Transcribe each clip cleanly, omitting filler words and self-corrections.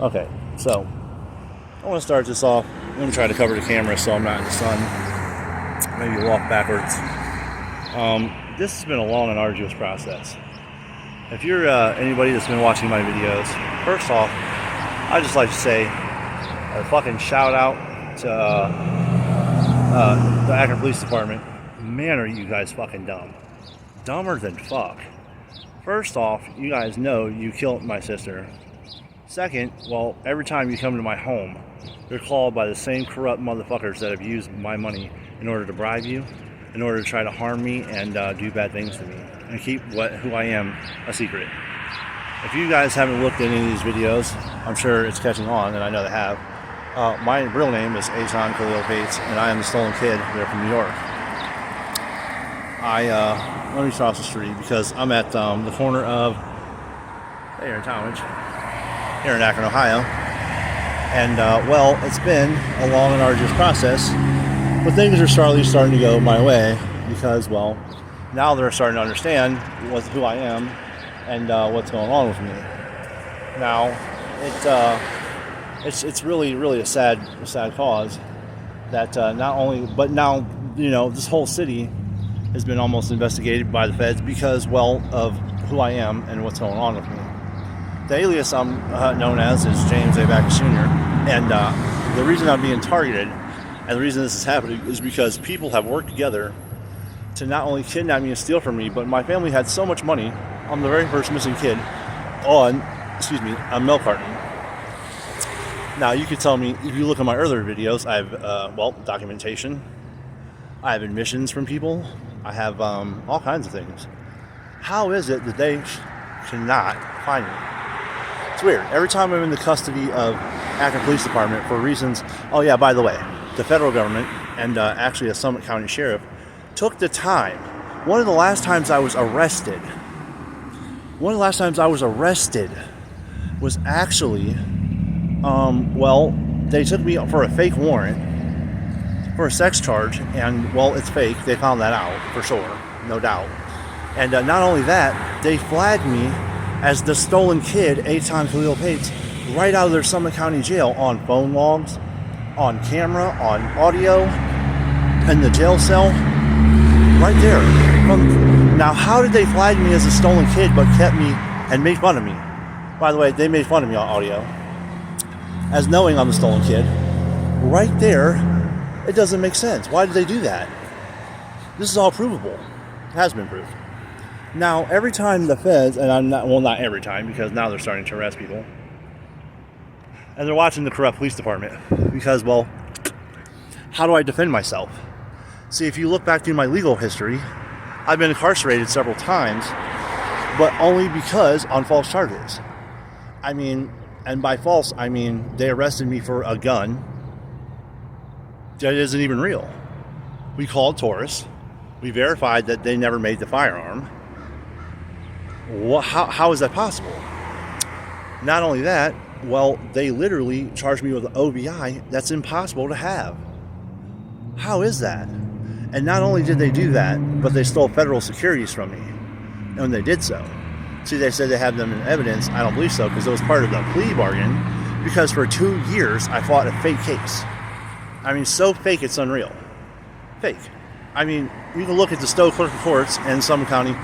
Okay, so I want to start this off. I'm going to try to cover the camera so I'm not in the sun. Maybe walk backwards. This has been a long and arduous process. If you're anybody that's been watching my videos, first off, I'd just like to say a fucking shout out to the Akron Police Department. Man, are you guys fucking dumb. Dumber than fuck. First off, you guys know you killed my sister. Second, well, every time you come to my home, you're called by the same corrupt motherfuckers that have used my money in order to bribe you, in order to try to harm me and do bad things to me, and keep who I am a secret. If you guys haven't looked at any of these videos, I'm sure it's catching on, and I know they have. My real name is Etan, and I am the stolen kid there from New York. Let me cross the street because I'm at the corner of here in Talmadge, here in Akron, Ohio. And, well, it's been a long and arduous process, but things are starting to go my way because, well, now they're starting to understand who I am and what's going on with me. Now, it's really a sad cause that not only, but now, you know, this whole city has been almost investigated by the feds because, well, of who I am and what's going on with me. The alias I'm known as is James A. Backus Jr. And the reason I'm being targeted and the reason this is happening is because people have worked together to not only kidnap me and steal from me, but my family had so much money. I'm the very first missing kid on, a milk carton. Now, you could tell me, if you look at my earlier videos, I have, documentation. I have admissions from people. I have all kinds of things. How is it that they cannot find me? It's weird. Every time I'm in the custody of Akron Police Department for reasons... Oh, yeah, by the way, the federal government and actually a Summit County Sheriff took the time. One of the last times I was arrested was actually... they took me for a fake warrant for a sex charge, and, well, it's fake. They found that out, for sure, no doubt. And not only that, they flagged me as the stolen kid, Etan Patez, right out of their Summit County Jail on phone logs, on camera, on audio, in the jail cell, right there. Now, how did they flag me as a stolen kid but kept me and made fun of me? By the way, they made fun of me on audio as knowing I'm the stolen kid. Right there, it doesn't make sense. Why did they do that? This is all provable. It has been proved. Now, every time the feds, and not every time, because now they're starting to arrest people, and they're watching the corrupt police department, because, well, how do I defend myself? See, if you look back through my legal history, I've been incarcerated several times, but only because on false charges. I mean, and by false, I mean they arrested me for a gun that isn't even real. We called Taurus. We verified that they never made the firearm. How is that possible? Not only that, well, they literally charged me with an OBI that's impossible to have. How is that? And not only did they do that, but they stole federal securities from me. And when they did so, see, they said they have them in evidence. I don't believe so, because it was part of the plea bargain, because for 2 years I fought a fake case. I mean, so fake it's unreal. Fake. I mean, you can look at the Stowe Clerk of Courts in Summit County.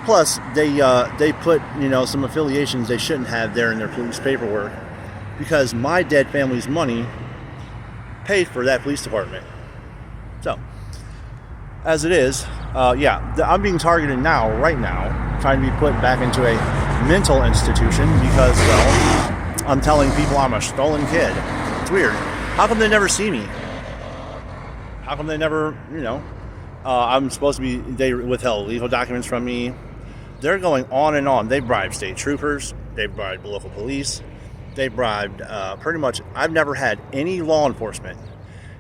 Plus, they put, some affiliations they shouldn't have there in their police paperwork, because my dead family's money paid for that police department. So, as it is, I'm being targeted right now, trying to be put back into a mental institution because, well, I'm telling people I'm a stolen kid. It's weird. How come they never see me? How come they never, I'm supposed to be, they withheld legal documents from me. They're going on and on. They bribed state troopers. They bribed local police. They bribed pretty much, I've never had any law enforcement,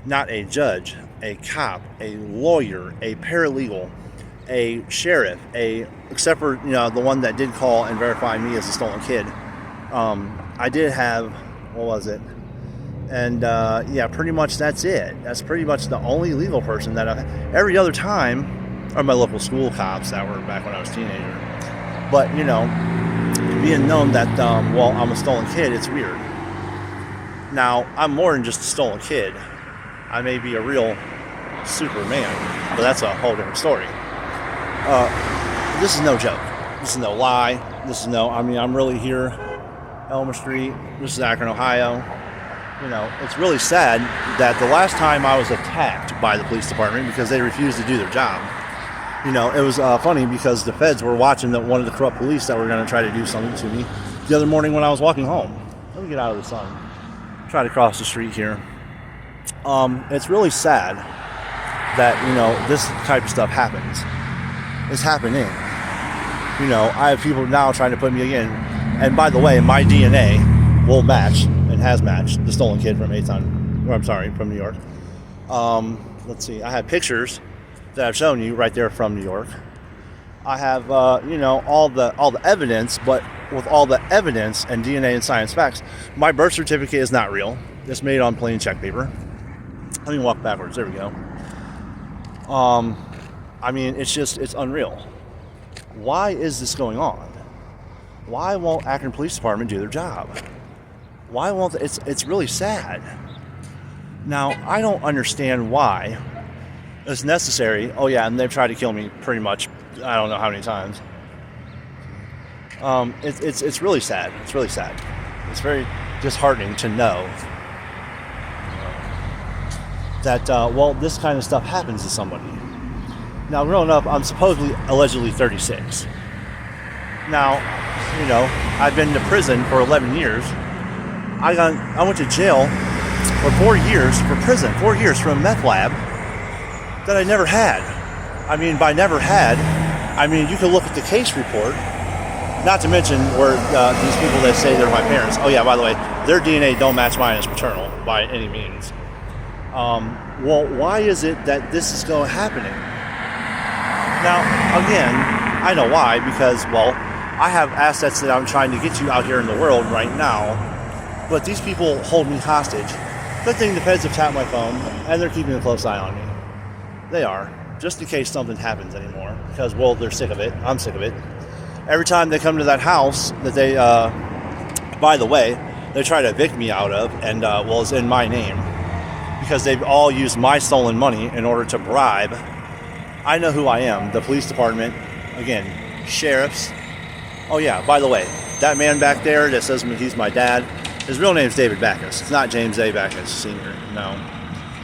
not a judge, a cop, a lawyer, a paralegal, a sheriff, except for, the one that did call and verify me as a stolen kid. I did have, what was it? And pretty much that's it. That's pretty much the only legal person that every other time are my local school cops that were back when I was a teenager. But, being known that, I'm a stolen kid, it's weird. Now, I'm more than just a stolen kid. I may be a real Superman, but that's a whole different story. This is no joke. This is no lie. This is I'm really here, Elmer Street. This is Akron, Ohio. It's really sad that the last time I was attacked by the police department because they refused to do their job, it was funny because the feds were watching one of the corrupt police that were going to try to do something to me the other morning when I was walking home. Let me get out of the sun. Try to cross the street here. It's really sad that, this type of stuff happens. It's happening. I have people now trying to put me in. And by the way, my DNA will match and has matched the stolen kid from Etan, or I'm sorry, from New York. Let's see. I have pictures that I've shown you right there from New York. I have, all the evidence, but with all the evidence and DNA and science facts, my birth certificate is not real. It's made on plain check paper. Let me walk backwards. There we go. It's unreal. Why is this going on? Why won't Akron Police Department do their job? Why won't they? It's really sad. Now, I don't understand why it's necessary. Oh yeah, and they've tried to kill me pretty much, I don't know how many times. It's really sad. It's really sad. It's very disheartening to know that, this kind of stuff happens to somebody. Now, growing up, I'm allegedly 36. Now, I've been to prison for 11 years. I went to jail for 4 years for prison, 4 years for a meth lab that I never had. By never had, you can look at the case report, not to mention where these people that say they're my parents. Oh yeah, by the way, their DNA don't match mine as paternal by any means. Why is it that this is happening? Now, again, I know why, because, I have assets that I'm trying to get you out here in the world right now, but these people hold me hostage. Good thing the feds have tapped my phone, and they're keeping a close eye on me. They are, just in case something happens anymore, because, they're sick of it. I'm sick of it. Every time they come to that house that they, by the way, they try to evict me out of, and, it's in my name, because they've all used my stolen money in order to bribe. I know who I am. The police department, again, sheriffs. Oh yeah, by the way, that man back there that says he's my dad, his real name's David Backus. It's not James A. Backus Sr., no.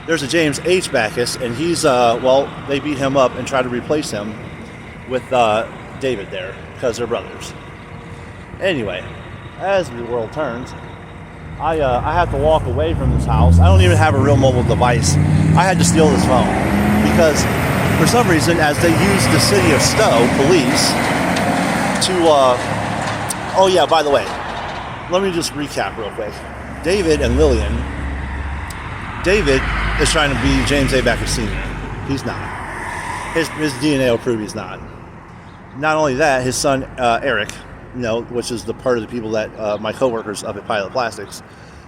There's a James H. Backus, and he's, they beat him up and try to replace him with David there, because they're brothers. Anyway, as the world turns, I have to walk away from this house. I don't even have a real mobile device. I had to steal this phone, because for some reason, as they use the city of Stowe police to, oh yeah, by the way, let me just recap real quick. David and Lillian, David is trying to be James A. Backus Sr. He's not. His DNA will prove he's not. Not only that, his son, Eric, which is the part of the people that, my coworkers up at Pilot Plastics,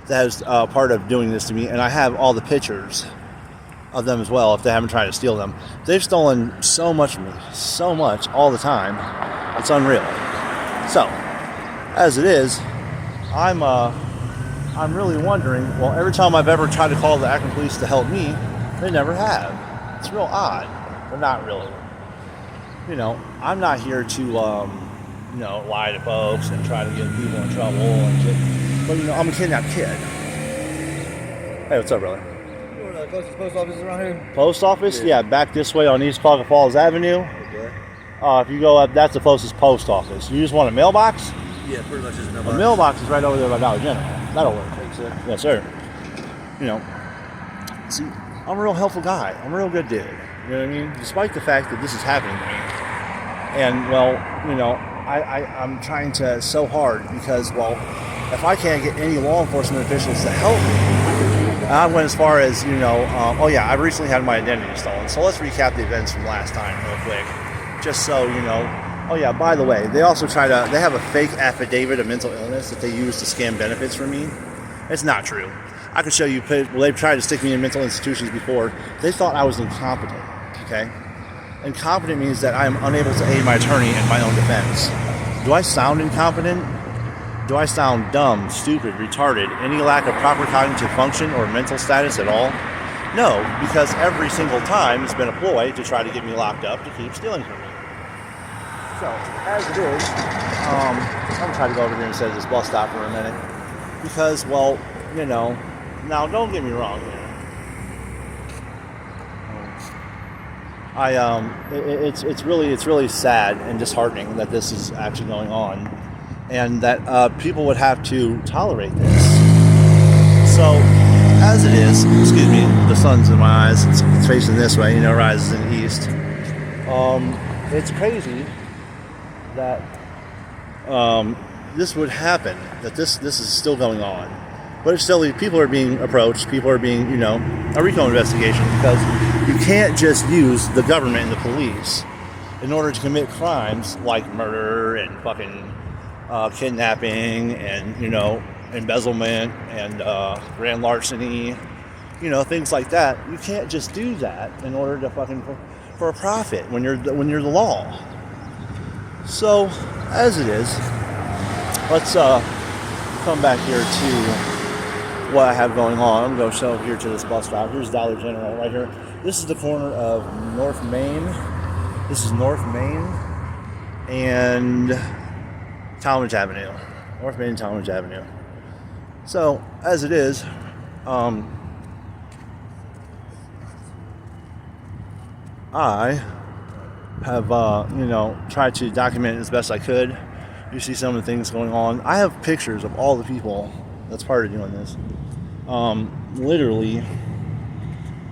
that is part of doing this to me, and I have all the pictures of them as well if they haven't tried to steal them. They've stolen so much from me, so much, all the time. It's unreal. So, as it is, I'm really wondering, every time I've ever tried to call the Akron police to help me, they never have. It's real odd, but not really. I'm not here to, lie to folks and try to get people in trouble but I'm a kidnapped kid. Hey, what's up, brother? The closest post office is around here? Post office? Yeah, back this way on East Cauca Falls Avenue. Okay. If you go up, that's the closest post office. You just want a mailbox? Yeah, pretty much just a mailbox. The mailbox is right over there by Dollar General. That'll work. Thanks, sir. Yes, sir. See, I'm a real helpful guy. I'm a real good dude. You know what I mean? Despite the fact that this is happening to me. And, I'm trying so hard because, if I can't get any law enforcement officials to help me, I went as far as, I've recently had my identity stolen. So let's recap the events from last time real quick. Just so you know. Oh yeah, by the way, they also they have a fake affidavit of mental illness that they use to scam benefits from me. It's not true. I can show you, they've tried to stick me in mental institutions before. They thought I was incompetent, okay? Incompetent means that I am unable to aid my attorney in my own defense. Do I sound incompetent? Do I sound dumb, stupid, retarded, any lack of proper cognitive function or mental status at all? No, because every single time it's been a ploy to try to get me locked up to keep stealing from me. So, as it is, I'm going to try to go over here instead of this bus stop for a minute. Because, well, you know, now don't get me wrong here. It's really sad and disheartening that this is actually going on, and that people would have to tolerate this. So, as it is, excuse me, the sun's in my eyes. It's facing this way, you know, rises in the east. It's crazy that this would happen. That this is still going on, but it's still people are being approached. People are being, you know, a RICO investigation because you can't just use the government and the police in order to commit crimes like murder and fucking kidnapping and, you know, embezzlement and grand larceny, you know, things like that. You can't just do that in order to fucking for a profit when you're the law. So, as it is, let's come back here to what I have going on. I'm going to show here to this bus stop. Here's Dollar General right here. This is the corner of North Main. This is North Main and Talmadge Avenue. North Main and Talmadge Avenue. So, as it is, I have, you know, tried to document it as best I could. You see some of the things going on. I have pictures of all the people that's part of doing this. Literally,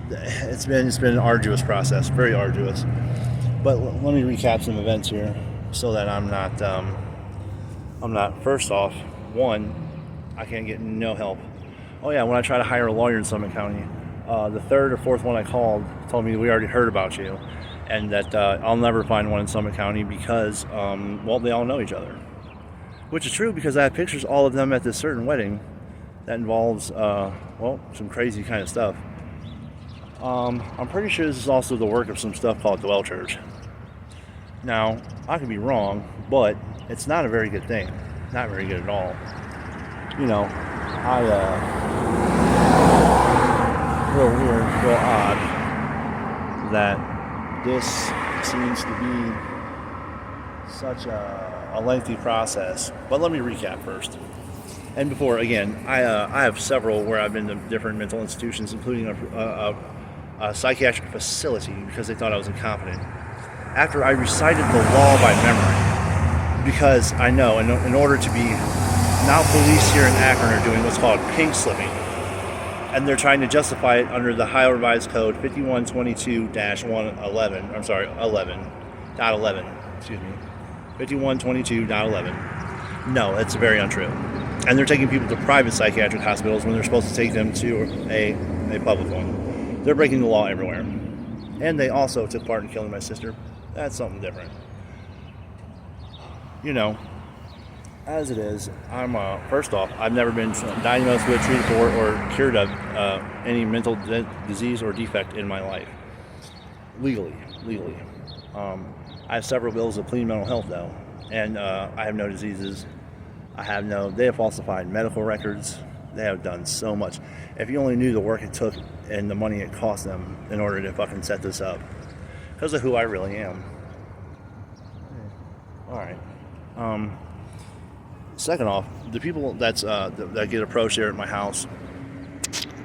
it's been an arduous process, very arduous. But let me recap some events here so that I'm not. First off, one, I can't get no help. Oh yeah, when I try to hire a lawyer in Summit County, the third or fourth one I called told me we already heard about you, and that I'll never find one in Summit County because, well, they all know each other. Which is true because I have pictures of all of them at this certain wedding that involves, well, some crazy kind of stuff. I'm pretty sure this is also the work of some stuff called Dwell Church. Now, I could be wrong, but it's not a very good thing. Not very good at all. You know, real weird, real odd that this seems to be such a lengthy process. But let me recap first. And before, again, I have several where I've been to different mental institutions, including a psychiatric facility because they thought I was incompetent. After I recited the law by memory, because I know in order to be, now police here in Akron are doing what's called pink slipping, and they're trying to justify it under the Ohio Revised Code 5122-111. I'm sorry, 11.11. Excuse me, 5122.11. No, that's very untrue. And they're taking people to private psychiatric hospitals when they're supposed to take them to a public one. They're breaking the law everywhere. And they also took part in killing my sister. That's something different. You know, as it is, I'm, first off, I've never been diagnosed with, treated for, or cured of any mental disease or defect in my life. Legally. I have several bills of clean mental health, though. And I have no diseases. They have falsified medical records. They have done so much. If you only knew the work it took and the money it cost them in order to fucking set this up. Because of who I really am. Alright. Second off, the people that get approached here at my house,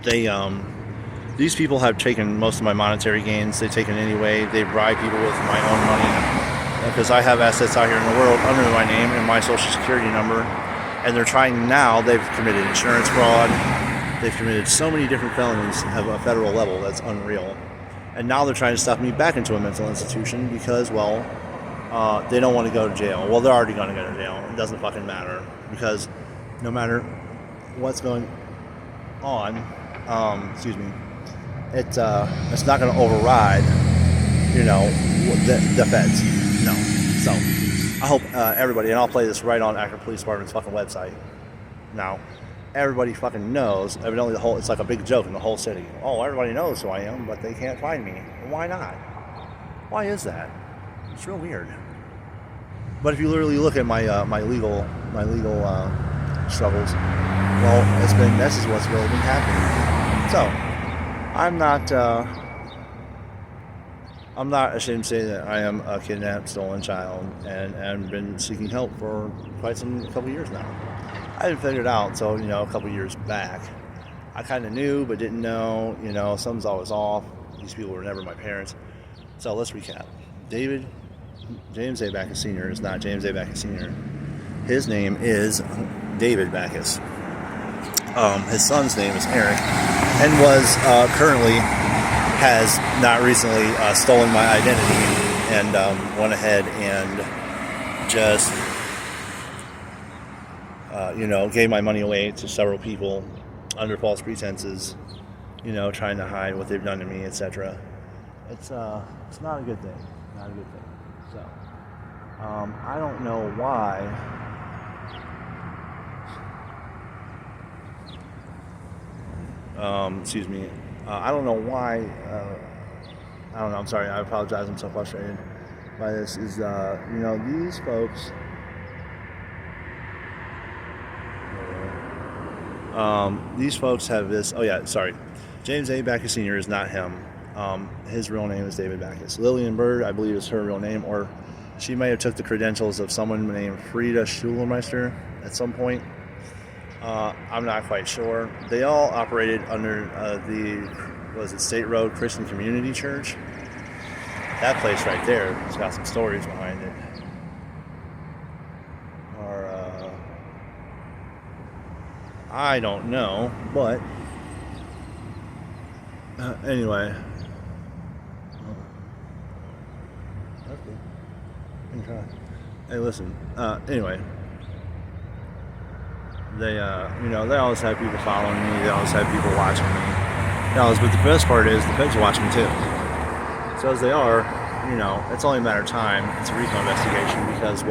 these people have taken most of my monetary gains. They've taken anyway. They bribe people with my own money. Because I have assets out here in the world under my name and my social security number. And they're trying now, they've committed insurance fraud. They've committed so many different felonies at a federal level that's unreal. And now they're trying to stuff me back into a mental institution because, well, they don't want to go to jail. Well, they're already going to go to jail. It doesn't fucking matter. Because no matter what's going on, it's not going to override, you know, the feds. No. So, I hope everybody, and I'll play this right on Akron Police Department's fucking website. Now, everybody fucking knows, evidently it's like a big joke in the whole city. Oh, everybody knows who I am, but they can't find me. Why not? Why is that? It's real weird. But if you literally look at my legal struggles. Well, this is what's really been happening. So, I'm not ashamed to say that I am a kidnapped, stolen child, and been seeking help for quite a couple years now. I didn't figure it out until, a couple years back. I kind of knew, but didn't know, something's always off. These people were never my parents. So let's recap. James A. Backus Sr. is not James A. Backus Sr. His name is David Backus. His son's name is Eric, and has not recently stolen my identity and went ahead and just, gave my money away to several people under false pretenses, trying to hide what they've done to me, etc. It's not a good thing. Not a good thing. So, I don't know why. Excuse me. I don't know why. I don't know. I'm sorry. I apologize. I'm so frustrated by this. These folks. These folks have this. Oh yeah, sorry. James A. Backus Sr. is not him. His real name is David Backus. LILLIAN BYRD, I believe, is her real name, or she may have took the credentials of someone named Frieda Schulermeister at some point. I'm not quite sure. They all operated under State Road Christian Community Church. That place right there has got some stories behind it. I don't know, but anyway. Okay. Hey, listen. Anyway. They always have people following me. They always have people watching me. But the best part is the feds watch me too. So as they are, it's only a matter of time. It's a RICO investigation because,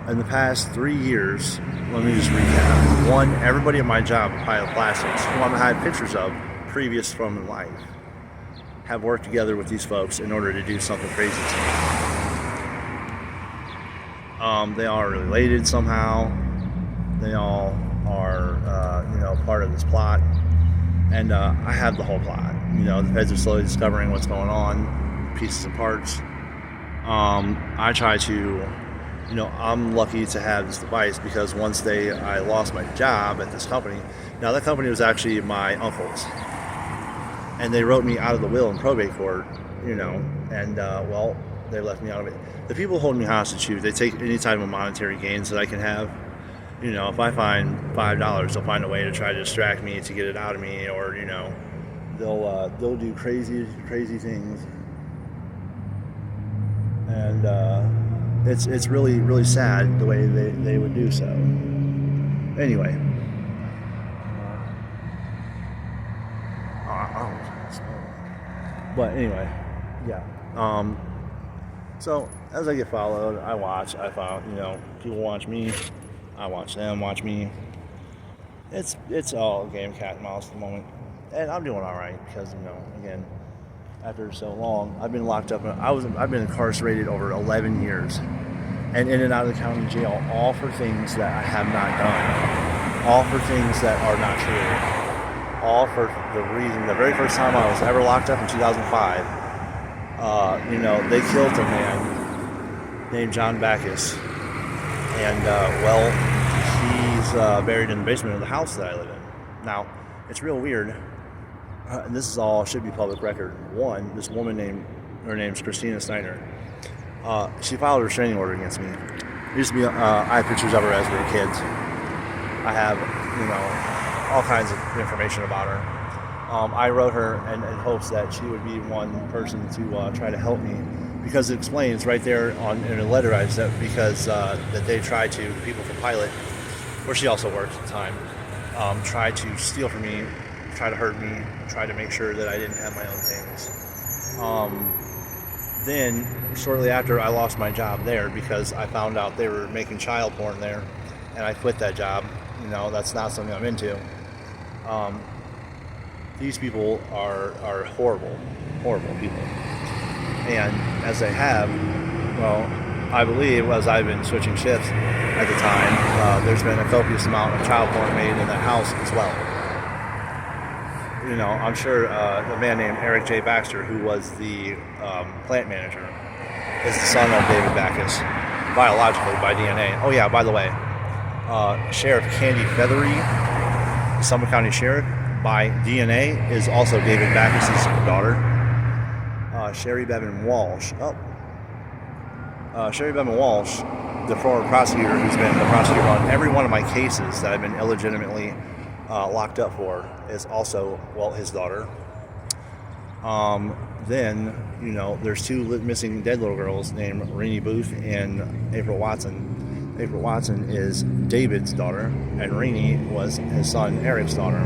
in the past 3 years, let me just recap. One, everybody at my job at Pilot Plastics, who I had pictures of previous from life, have worked together with these folks in order to do something crazy to me. They all are related somehow. They all are, part of this plot. And I have the whole plot. The feds are slowly discovering what's going on, pieces and parts. I try to, I'm lucky to have this device because I lost my job at this company. Now, that company was actually my uncle's. And they wrote me out of the will in probate court, and, they left me out of it. The people holding me hostage, they take any type of monetary gains that I can have. If I find $5, they'll find a way to try to distract me to get it out of me, or they'll do crazy things, and it's really, really sad the way they would do so. Anyway, but anyway, yeah. So as I get followed, I follow. People watch me. I watch them watch me. It's all a game, cat and mouse at the moment, and I'm doing all right because again, after so long, I've been locked up. I've been incarcerated over 11 years, and in and out of the county jail, all for things that I have not done, all for things that are not true, all for the reason. The very first time I was ever locked up in 2005, they killed a man named John Backus. And, he's buried in the basement of the house that I live in. Now, it's real weird, and this should be public record. One, this woman her name's Christina Steiner. She filed a restraining order against me. I have pictures of her as we were kids. I have, all kinds of information about her. I wrote her in hopes that she would be one person to try to help me. Because it explains right there in a letter I sent, because that they tried to, the people from Pilot, where she also worked at the time, tried to steal from me, try to hurt me, try to make sure that I didn't have my own things. Then, shortly after, I lost my job there because I found out they were making child porn there, and I quit that job. That's not something I'm into. These people are horrible, horrible people. And as they have, I believe, as I've been switching shifts, at the time. There's been a copious amount of child porn made in that house as well. You know, I'm sure a man named Eric J. Baxter, who was the plant manager, is the son of David Backus, biologically by DNA. Oh yeah, by the way, Sheriff Candy Feathery, Summit County Sheriff, by DNA is also David Backus' daughter. Sherry Bevan Walsh. Sherry Bevan Walsh, the former prosecutor who's been the prosecutor on every one of my cases that I've been illegitimately locked up for, is also, well, his daughter. Then, you know, there's two missing dead little girls named Renee Booth and April Watson. April Watson is David's daughter, and Renee was his son Eric's daughter.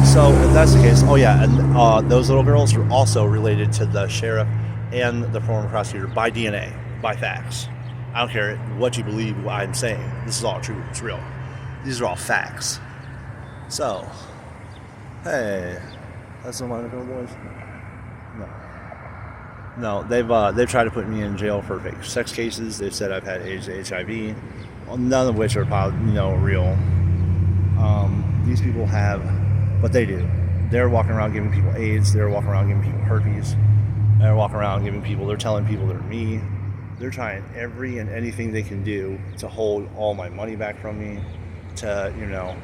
So if that's the case, oh yeah, and those little girls are also related to the sheriff and the former prosecutor by DNA, by facts. I don't care what you believe what I'm saying. This is all true. It's real. These are all facts. So, hey, that's one of my little boys. No, they've tried to put me in jail for fake sex cases. They've said I've had AIDS, HIV, well, none of which are real. These people have, but they do. They're walking around giving people AIDS. They're walking around giving people herpes. They're walking around they're telling people they're me. They're trying every and anything they can do to hold all my money back from me. The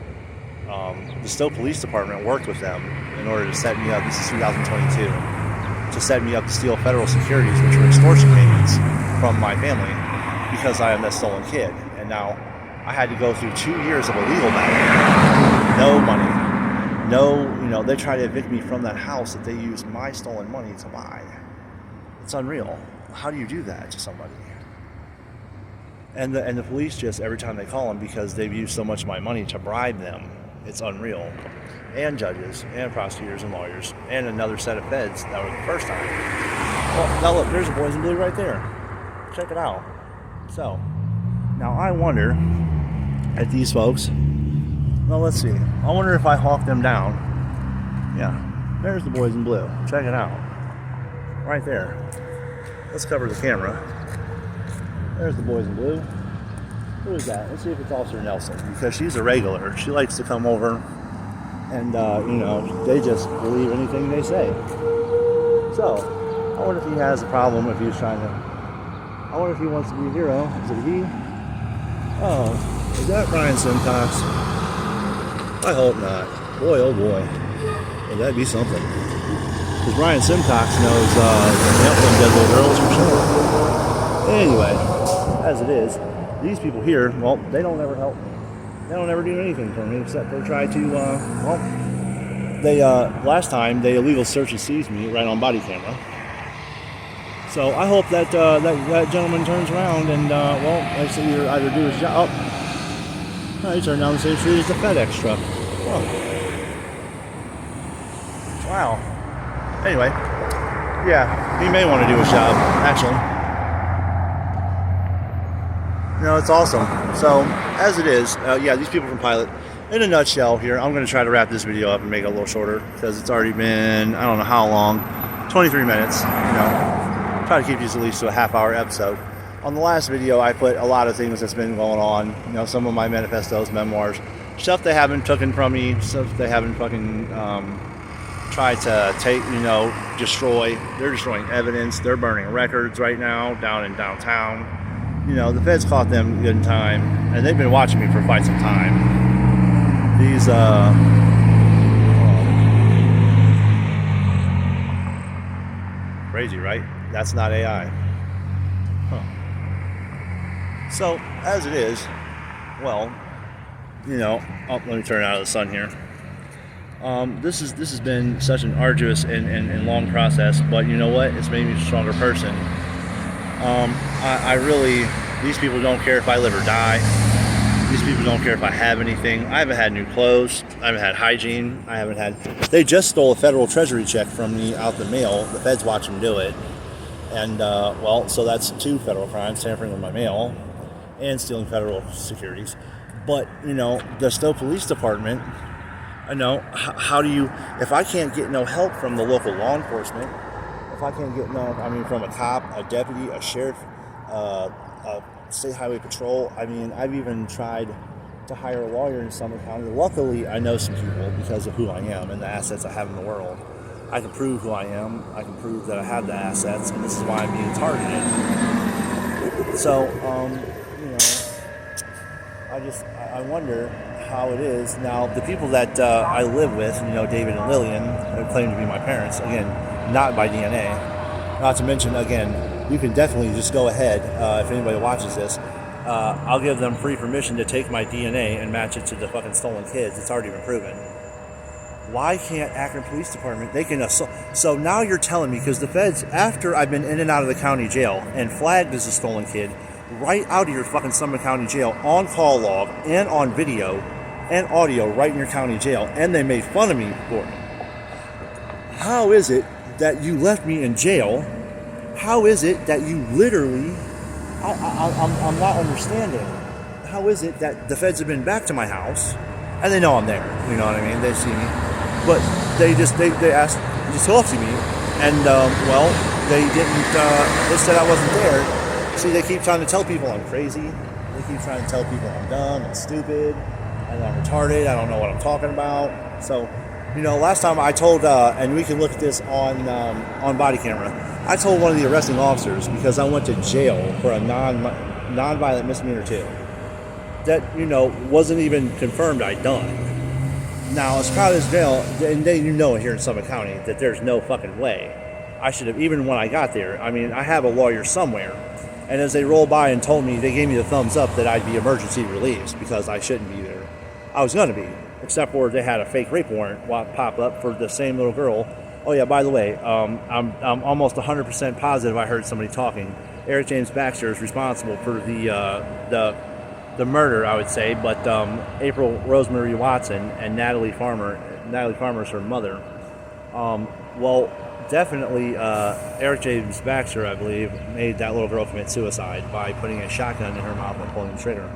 Stowe Police Department worked with them in order to set me up. This is 2022. To set me up to steal federal securities, which were extortion payments from my family, because I am that stolen kid. And now I had to go through 2 years of a legal battle. No money. They try to evict me from that house that they used my stolen money to buy. It's unreal. How do you do that to somebody? And the police just, every time they call them, because they've used so much of my money to bribe them, it's unreal. And judges, and prosecutors, and lawyers, and another set of feds that was the first time. Well, now look, there's the boys in blue right there. Check it out. So, now I wonder at these folks. Well, let's see. I wonder if I hawk them down. Yeah, there's the boys in blue. Check it out. Right there. Let's cover the camera. There's the boys in blue. Who is that? Let's see if it's Officer Nelson, because she's a regular. She likes to come over and, they just believe anything they say. So, I wonder if he has a problem, if he's trying to... I wonder if he wants to be a hero. Is it he? Oh, is that Brian Simcox? I hope not. Boy, oh boy. Well, that'd be something. Because Brian Simcox knows them dead little girls for sure. Anyway, as it is, these people here, well, they don't ever help me. They don't ever do anything for me except they try to, last time they illegal search and seized me right on body camera. So I hope that that gentleman turns around and, likes to either do his job. Oh, he turned down the same street as the FedEx truck. Oh. Wow. Anyway, yeah, he may want to do his job, actually. It's awesome. So, as it is, these people from Pilot, in a nutshell here, I'm going to try to wrap this video up and make it a little shorter, because it's already been, I don't know how long, 23 minutes, Try to keep these at least to a half-hour episode. On the last video, I put a lot of things that's been going on, some of my manifestos, memoirs, stuff they haven't taken from me, stuff they haven't fucking tried to take, destroy. They're destroying evidence. They're burning records right now down in downtown. The feds caught them good in time, and they've been watching me for quite some time. These, crazy, right? That's not AI. Huh. So, as it is, well, let me turn out of the sun here. This has been such an arduous and long process, but you know what? It's made me a stronger person. I really, these people don't care if I live or die. These people don't care if I have anything. I haven't had new clothes. I haven't had hygiene. They just stole a federal treasury check from me out the mail. The feds watch them do it. And, so that's 2 federal crimes, tampering with my mail and stealing federal securities. But, the Stowe Police Department, how do you, if I can't get no help from the local law enforcement, if I can't get from a cop, a deputy, a sheriff, a State Highway Patrol. I mean, I've even tried to hire a lawyer in Summit County. Luckily, I know some people because of who I am and the assets I have in the world. I can prove who I am. I can prove that I have the assets, and this is why I'm being targeted. So, I wonder how it is. Now, the people that I live with, David and Lillian, claim to be my parents. Again, not by DNA. Not to mention, again, you can definitely just go ahead, if anybody watches this, I'll give them free permission to take my DNA and match it to the fucking stolen kids. It's already been proven. Why can't Akron Police Department, they can assault? So now you're telling me, because the feds, after I've been in and out of the county jail and flagged as a stolen kid, right out of your fucking Summit County jail, on call log and on video and audio, right in your county jail, and they made fun of me for it. How is it that you left me in jail? How is it that you literally, I'm not understanding. How is it that the feds have been back to my house, and they know I'm there, you know what I mean? They see me, but they asked to talk to me, and they didn't. They said I wasn't there. See, they keep trying to tell people I'm crazy. They keep trying to tell people I'm dumb and stupid, and I'm retarded. I don't know what I'm talking about. So, last time I told, and we can look at this on body camera. I told one of the arresting officers, because I went to jail for a non-violent misdemeanor too, that wasn't even confirmed I'd done. Now, as crowded as jail, and here in Summit County that there's no fucking way I should have, even when I got there. I mean, I have a lawyer somewhere, and as they rolled by and told me, they gave me the thumbs up that I'd be emergency released because I shouldn't be there. I was gonna be, except for they had a fake rape warrant pop up for the same little girl. Oh yeah, by the way, I'm almost 100% positive I heard somebody talking. Eric James Baxter is responsible for the murder, I would say, but April Rosemary Watson and Natalie Farmer is her mother. Definitely Eric James Baxter, I believe, made that little girl commit suicide by putting a shotgun in her mouth and pulling the trigger.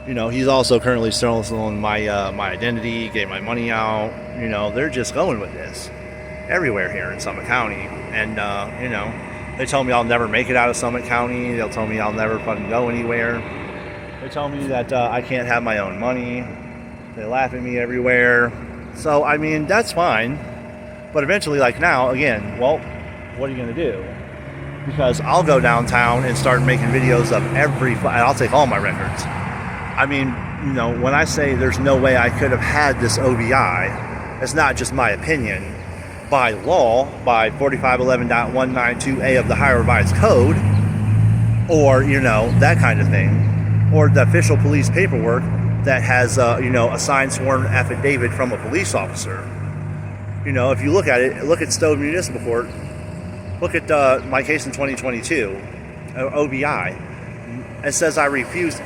He's also currently stealing my identity, getting my money out. They're just going with this everywhere here in Summit County. And, they tell me I'll never make it out of Summit County. They'll tell me I'll never fucking go anywhere. They tell me that I can't have my own money. They laugh at me everywhere. So, I mean, that's fine. But eventually, like now, again, what are you going to do? Because I'll go downtown and start making videos of I'll take all my records. I mean, when I say there's no way I could have had this OVI, it's not just my opinion. By law, by 4511.192A of the Higher Revised Code, or, that kind of thing, or the official police paperwork that has, a signed sworn affidavit from a police officer. If you look at it, look at Stowe Municipal Court, look at my case in 2022, OVI. It says I refused,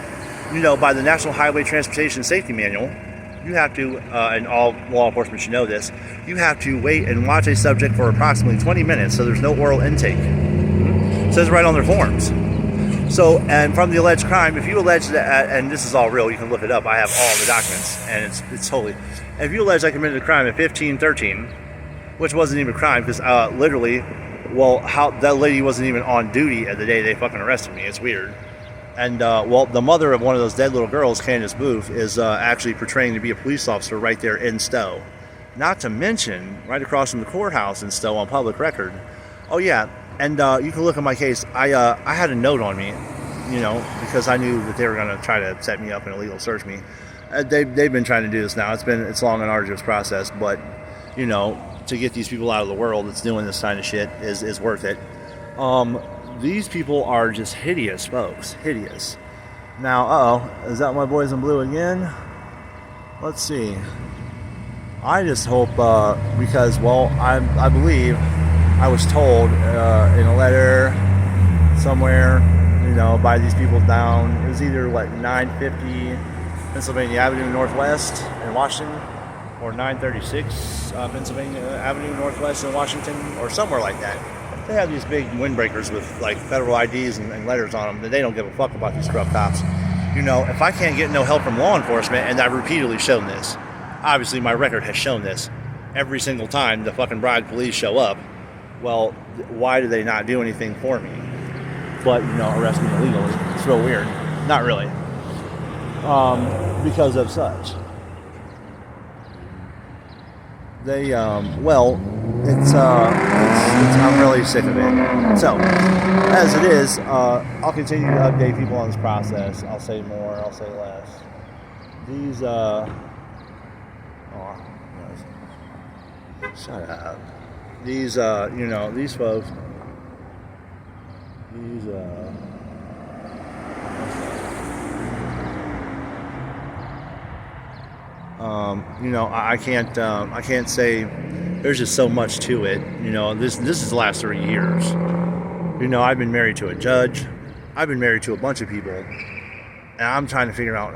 by the National Highway Transportation Safety Manual, you have to, and all law enforcement should know this, you have to wait and watch a subject for approximately 20 minutes, so there's no oral intake. It says right on their forms. So, and from the alleged crime, if you allege that, and this is all real, you can look it up, I have all the documents, and it's totally, if you allege I committed a crime at 1513, which wasn't even a crime, because literally, that lady wasn't even on duty at the day they fucking arrested me, it's weird. And, the mother of one of those dead little girls, Candace Booth, is actually portraying to be a police officer right there in Stowe. Not to mention, right across from the courthouse in Stowe on public record. Oh, yeah, and you can look at my case. I had a note on me, because I knew that they were going to try to set me up and illegal search me. They've been trying to do this now. It's long and arduous process, but, to get these people out of the world that's doing this kind of shit is worth it. These people are just hideous, folks. Hideous. Now, is that my boys in blue again? Let's see. I just hope, because, I believe I was told in a letter somewhere, by these people down. It was either, 950 Pennsylvania Avenue Northwest in Washington, or 936 Pennsylvania Avenue Northwest in Washington, or somewhere like that. They have these big windbreakers with federal IDs and letters on them that they don't give a fuck about these corrupt cops. If I can't get no help from law enforcement, and I've repeatedly shown this, obviously my record has shown this, every single time the fucking bribed police show up, well, why do they not do anything for me? But, arrest me illegally. it's real weird. Not really. Because of such. They, well, I'm really sick of it. So, as it is, I'll continue to update people on this process. I'll say more, I'll say less. These, shut up. These, these folks, I can't say. There's just so much to it. This is the last 3 years. I've been married to a judge. I've been married to a bunch of people, and I'm trying to figure out,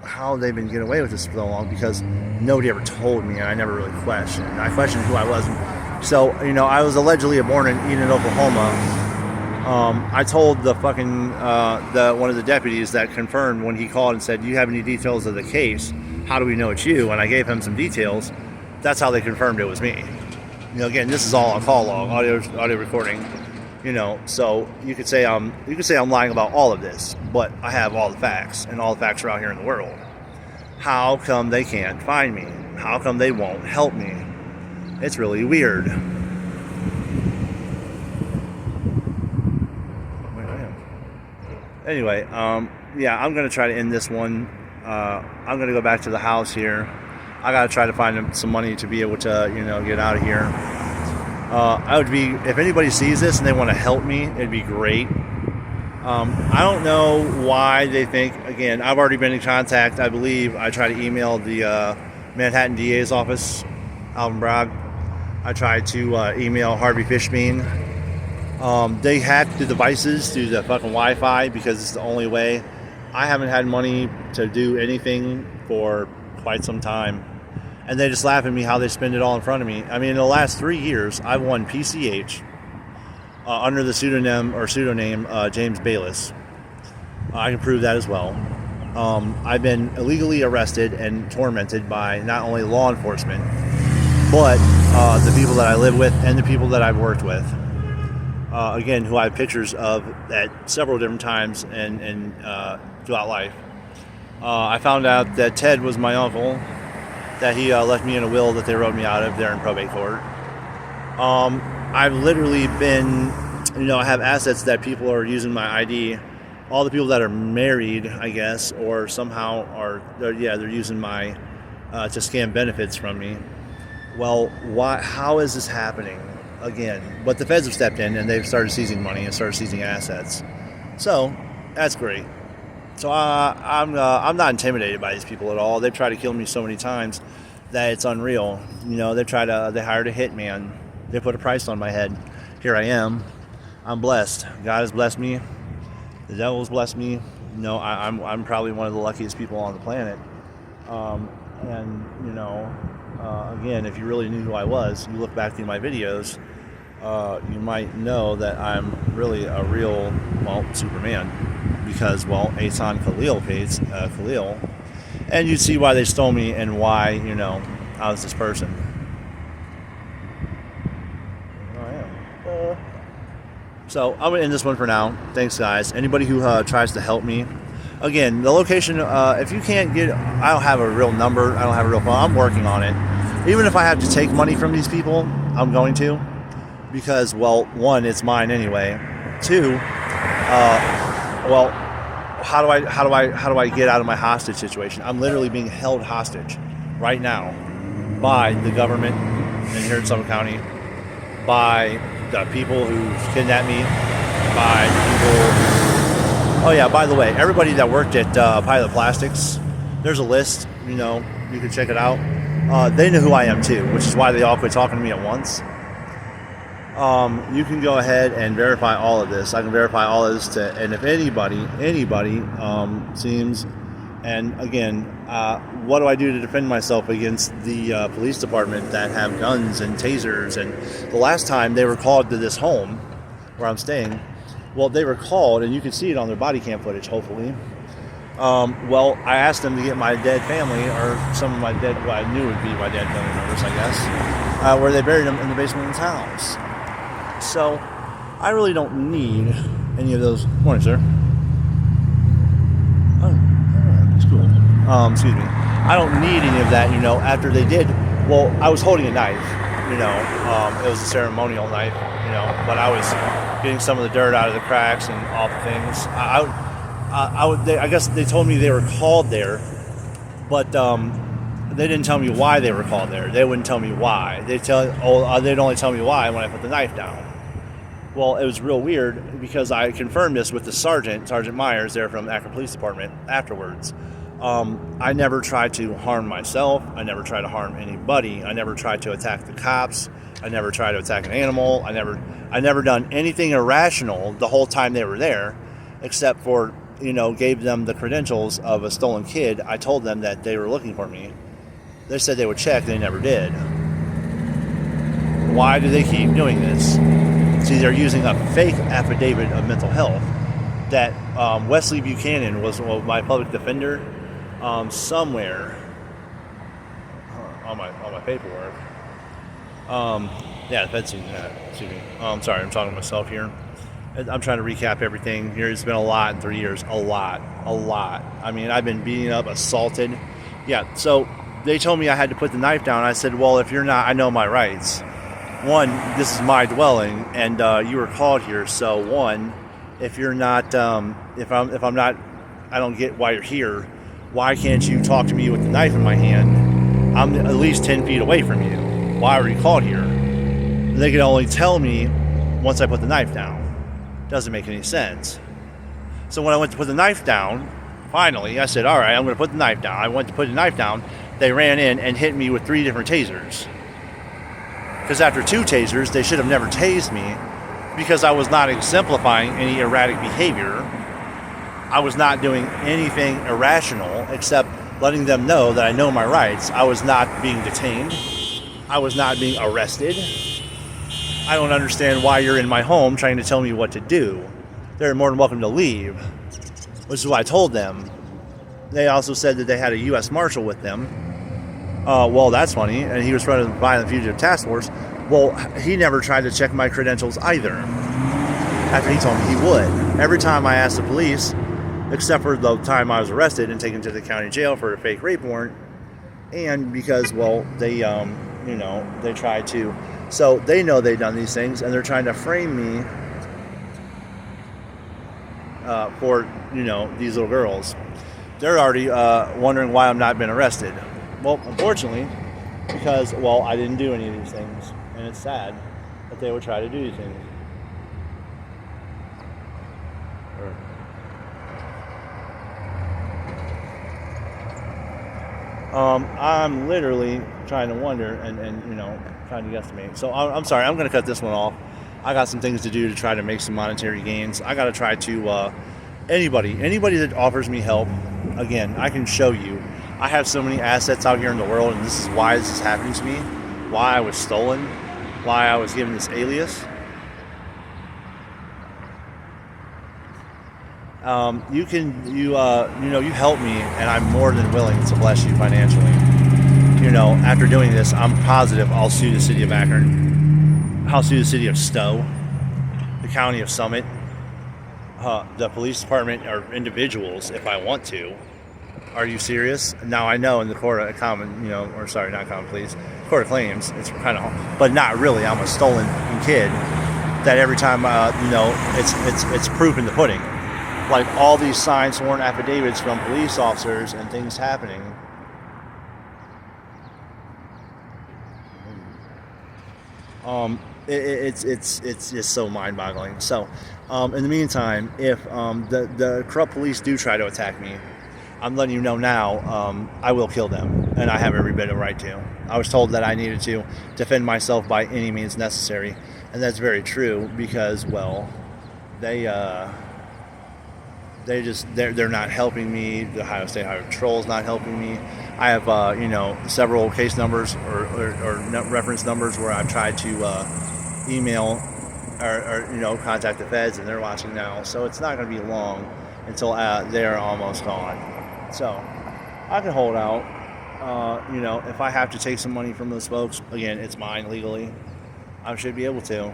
how they've been getting away with this for so long, because nobody ever told me, and I never really questioned. I questioned who I was. So, I was allegedly born in Etan, Oklahoma. I told the fucking one of the deputies that confirmed when he called and said, "Do you have any details of the case? How do we know it's you?" And I gave him some details. That's how they confirmed it was me. Again, this is all a call log, audio recording. So you could say I'm lying about all of this, but I have all the facts, and all the facts are out here in the world. How come they can't find me? How come they won't help me? It's really weird. Anyway, yeah, I'm gonna try to end this one. I'm gonna go back to the house here. I gotta try to find some money to be able to, get out of here. If anybody sees this and they want to help me, it'd be great. I don't know why they think, again, I've already been in contact. I believe I tried to email the Manhattan DA's office, Alvin Bragg. I tried to email Harvey Fishbein. They hacked the devices through the fucking Wi-Fi because it's the only way. I haven't had money to do anything for quite some time. And they just laugh at me how they spend it all in front of me. I mean, in the last 3 years, I've won PCH under the pseudonym James Bayless. I can prove that as well. I've been illegally arrested and tormented by not only law enforcement, but the people that I live with and the people that I've worked with. Again, who I have pictures of at several different times and throughout life. I found out that Ted was my uncle, that he left me in a will that they wrote me out of there in probate court. I've literally been, I have assets that people are using my ID. All the people that are married, I guess, or somehow they're using my, to scam benefits from me. Well, how is this happening again? But the feds have stepped in and they've started seizing money and started seizing assets. So, that's great. So I'm not intimidated by these people at all. They've tried to kill me so many times that it's unreal. They hired a hitman. They put a price on my head. Here I am. I'm blessed. God has blessed me. The devil has blessed me. I'm probably one of the luckiest people on the planet. Again, if you really knew who I was, you look back through my videos, you might know that I'm really a real, Superman. Because, Etan Khalil, and you'd see why they stole me and why, I was this person. So, I'm going to end this one for now. Thanks, guys. Anybody who tries to help me, again, the location, if you can't get, I don't have a real number, I don't have a real phone, I'm working on it. Even if I have to take money from these people, I'm going to. Because, one, it's mine anyway. Two, how do I get out of my hostage situation? I'm literally being held hostage right now by the government in here in Suffolk County, by the people who kidnapped me, by people. Oh yeah, by the way, everybody that worked at Pilot Plastics, there's a list. You can check it out. They know who I am too, which is why they all quit talking to me at once. You can go ahead and verify all of this. I can verify all of this and if anybody seems, and again, what do I do to defend myself against the police department that have guns and tasers? And the last time they were called to this home where I'm staying, they were called, and you can see it on their body cam footage, hopefully. I asked them to get my dead family, or some of my dead, what I knew would be my dead family members, I guess, where they buried them in the basement of this house. So, I really don't need any of those. Morning, sir. Excuse me. I don't need any of that, after they did. Well, I was holding a knife, it was a ceremonial knife, but I was getting some of the dirt out of the cracks and all the things. I guess they told me they were called there, but they didn't tell me why they were called there. They wouldn't tell me why. They'd only tell me why when I put the knife down. Well, it was real weird because I confirmed this with the Sergeant Myers there from Akron Police Department afterwards. I never tried to harm myself. I never tried to harm anybody. I never tried to attack the cops. I never tried to attack an animal. I never done anything irrational the whole time they were there, except for, gave them the credentials of a stolen kid. I told them that they were looking for me. They said they would check. They never did. Why do they keep doing this? See, they're using a fake affidavit of mental health that Wesley Buchanan was my public defender somewhere on my paperwork. Yeah, that's excuse me. Sorry, I'm talking to myself here. I'm trying to recap everything here. It's been a lot in 3 years. A lot. I mean, I've been beaten up, assaulted. Yeah, so they told me I had to put the knife down. I said, well, if you're not, I know my rights. One, this is my dwelling, and you were called here. So one, if you're not, if I'm not, I don't get why you're here. Why can't you talk to me with the knife in my hand? I'm at least 10 feet away from you. Why were you called here? They could only tell me once I put the knife down. Doesn't make any sense. So when I went to put the knife down, finally, I said, all right, I'm going to put the knife down. I went to put the knife down. They ran in and hit me with 3 different tasers. Because after 2 tasers, they should have never tased me because I was not exemplifying any erratic behavior. I was not doing anything irrational except letting them know that I know my rights. I was not being detained. I was not being arrested. I don't understand why you're in my home trying to tell me what to do. They're more than welcome to leave, which is what I told them. They also said that they had a U.S. Marshal with them. Well, that's funny. And he was running the Violent Fugitive Task Force. Well, he never tried to check my credentials either. After he told me he would. Every time I asked the police, except for the time I was arrested and taken to the county jail for a fake rape warrant, and because, well, they, they tried to. So they know they've done these things, and they're trying to frame me for, these little girls. They're already wondering why I'm not been arrested. Well, unfortunately, because, well, I didn't do any of these things. And it's sad that they would try to do these things. I'm literally trying to wonder and trying to guesstimate. So I'm sorry, I'm going to cut this one off. I got some things to do to try to make some monetary gains. I got to try to, anybody that offers me help, again, I can show you. I have so many assets out here in the world, and this is why this is happening to me, why I was stolen, why I was given this alias. You help me, and I'm more than willing to bless you financially. After doing this, I'm positive I'll sue the city of Akron. I'll sue the city of Stowe, the county of Summit, the police department, or individuals if I want to. Are you serious? Now I know in the court of common, not common pleas, court of claims, it's kind of, but not really. I'm a stolen kid that every time, it's proof in the pudding. Like all these signed sworn affidavits from police officers and things happening. It's just so mind-boggling. So, in the meantime, if the corrupt police do try to attack me, I'm letting you know now, I will kill them, and I have every bit of right to. I was told that I needed to defend myself by any means necessary, and that's very true because, well, they're not helping me. The Ohio State Highway Patrol is not helping me. I have several case numbers or reference numbers where I've tried to email or contact the feds, and they're watching now. So it's not going to be long until they're almost gone. So I can hold out. If I have to take some money from those folks, again, it's mine legally. I should be able to.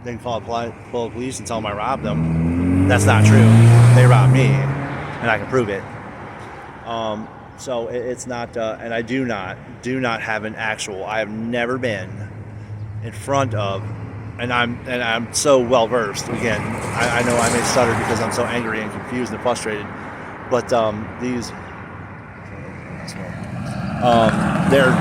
They can call the police and tell them I robbed them. That's not true. They robbed me, and I can prove it. So it's not, and I do not have an actual. I have never been in front of, and I'm so well versed. Again, I know I may stutter because I'm so angry and confused and frustrated. But these, they're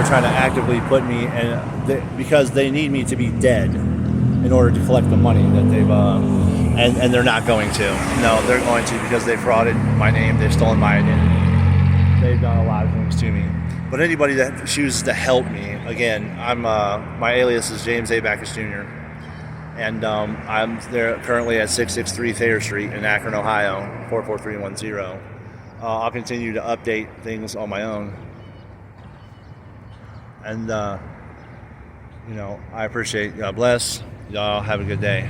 trying to actively put me, and because they need me to be dead in order to collect the money that they've, and they're not going to. No, they're going to, because they frauded my name, they've stolen my identity. They've done a lot of things to me. But anybody that chooses to help me, again, I'm my alias is James A. Backus Jr. And I'm there currently at 663 Thayer Street in Akron, Ohio, 44310. I'll continue to update things on my own. And, I appreciate, God bless. Y'all have a good day.